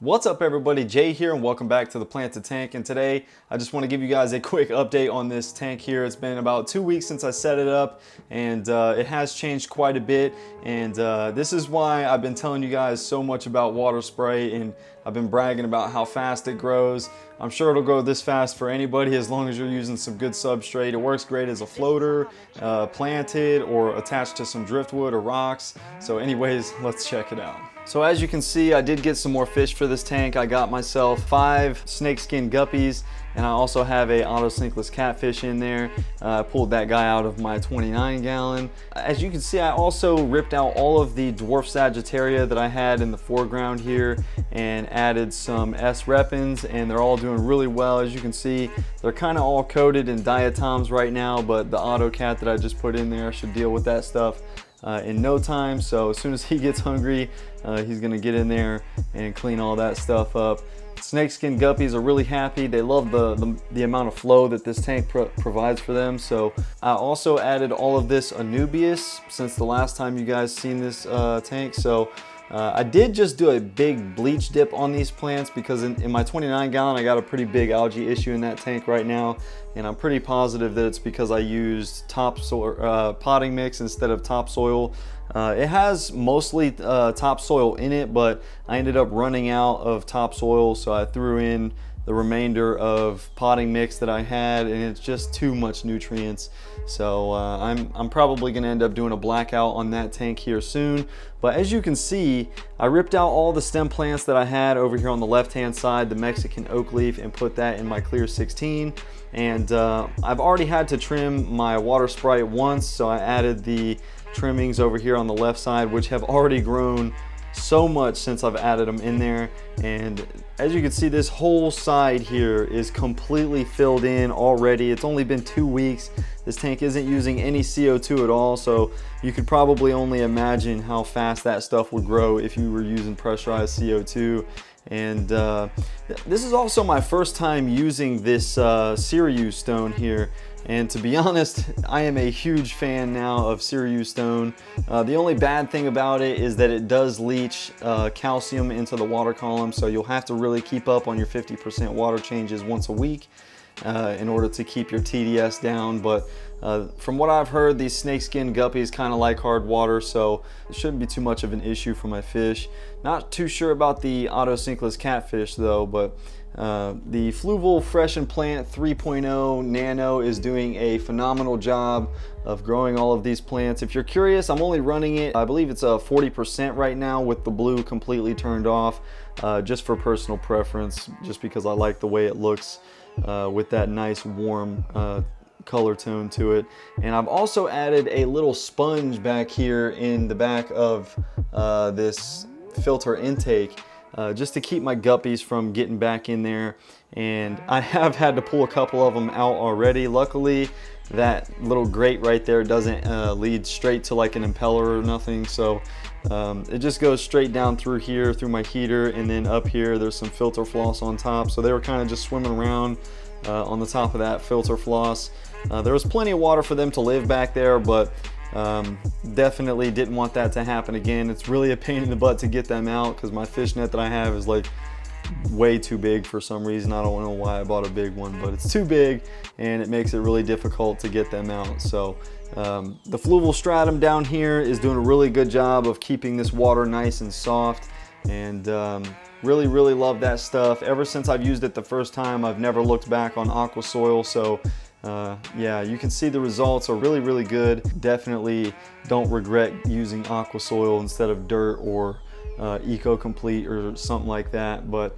What's up everybody, Jay here and welcome back to the Planted Tank. And today I just want to give you guys a quick update on this tank here. It's been about 2 weeks since I set it up and it has changed quite a bit. And this is why I've been telling you guys so much about water spray and I've been bragging about how fast it grows. I'm sure it'll grow this fast for anybody as long as you're using some good substrate. It works great as a floater, planted or attached to some driftwood or rocks. So anyways, let's check it out. So as you can see, I did get some more fish for this tank. I got myself 5 snakeskin guppies and I also have a auto-sinkless catfish in there. I pulled that guy out of my 29 gallon. As you can see, I also ripped out all of the dwarf Sagittaria that I had in the foreground here and added some S Repens, and they're all doing really well. As you can see, they're kind of all coated in diatoms right now, but the auto cat that I just put in there should deal with that stuff in no time. So as soon as he gets hungry, he's gonna get in there and clean all that stuff up. Snakeskin guppies are really happy. They love the amount of flow that this tank provides for them. So I also added all of this Anubias since the last time you guys seen this tank. So I did just do a big bleach dip on these plants because in my 29 gallon I got a pretty big algae issue in that tank right now, and I'm pretty positive that it's because I used topsoil potting mix instead of topsoil. It has mostly topsoil in it, but I ended up running out of topsoil, so I threw in the remainder of potting mix that I had, and it's just too much nutrients. So I'm probably gonna end up doing a blackout on that tank here soon. But as you can see, I ripped out all the stem plants that I had over here on the left hand side, the Mexican oak leaf, and put that in my clear 16. And I've already had to trim my water Sprite once, so I added the trimmings over here on the left side, which have already grown so much since I've added them in there. And as you can see, this whole side here is completely filled in already. It's only been 2 weeks. This tank isn't using any CO2 at all, so you could probably only imagine how fast that stuff would grow if you were using pressurized CO2. And this is also my first time using this Sirius stone here. And to be honest, I am a huge fan now of Sirius stone. The only bad thing about it is that it does leach calcium into the water column, so you'll have to really keep up on your 50% water changes once a week in order to keep your TDS down. But from what I've heard, these snakeskin guppies kind of like hard water, so it shouldn't be too much of an issue for my fish. Not too sure about the auto-sinkless catfish though, but the Fluval Fresh and Plant 3.0 Nano is doing a phenomenal job of growing all of these plants. If you're curious, I'm only running it, I believe it's 40% right now with the blue completely turned off, just for personal preference, just because I like the way it looks with that nice warm color tone to it. And I've also added a little sponge back here in the back of this filter intake, just to keep my guppies from getting back in there. And I have had to pull a couple of them out already. Luckily, that little grate right there doesn't lead straight to like an impeller or nothing, so it just goes straight down through here, through my heater, and then up here there's some filter floss on top. So they were kind of just swimming around on the top of that filter floss. There was plenty of water for them to live back there, but definitely didn't want that to happen again. It's really a pain in the butt to get them out because my fish net that I have is like way too big for some reason. I don't know why I bought a big one, but it's too big and it makes it really difficult to get them out. So the Fluval stratum down here is doing a really good job of keeping this water nice and soft, and really love that stuff. Ever since I've used it the first time, I've never looked back on aqua soil. So yeah, you can see the results are really good. Definitely don't regret using aqua soil instead of dirt or Eco Complete or something like that. But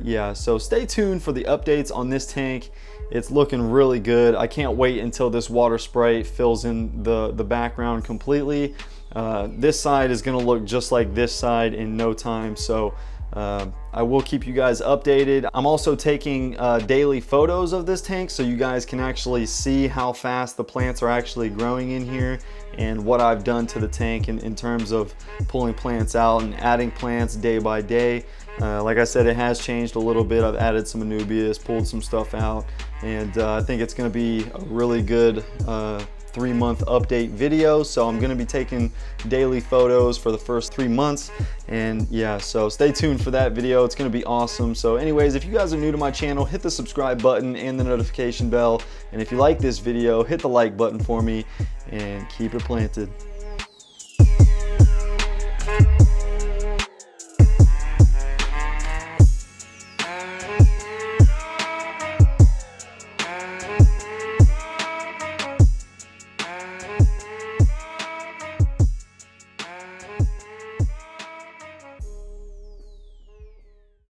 yeah, so stay tuned for the updates on this tank. It's looking really good. I can't wait until this water spray fills in the background completely. This side is gonna look just like this side in no time, so I will keep you guys updated. I'm also taking daily photos of this tank so you guys can actually see how fast the plants are actually growing in here and what I've done to the tank in terms of pulling plants out and adding plants day by day. Like I said, it has changed a little bit. I've added some Anubias, pulled some stuff out, and I think it's going to be a really good 3-month update video. So I'm going to be taking daily photos for the first 3 months, and yeah, so stay tuned for that video. It's going to be awesome. So anyways, if you guys are new to my channel, hit the subscribe button and the notification bell, and if you like this video, hit the like button for me and keep it planted.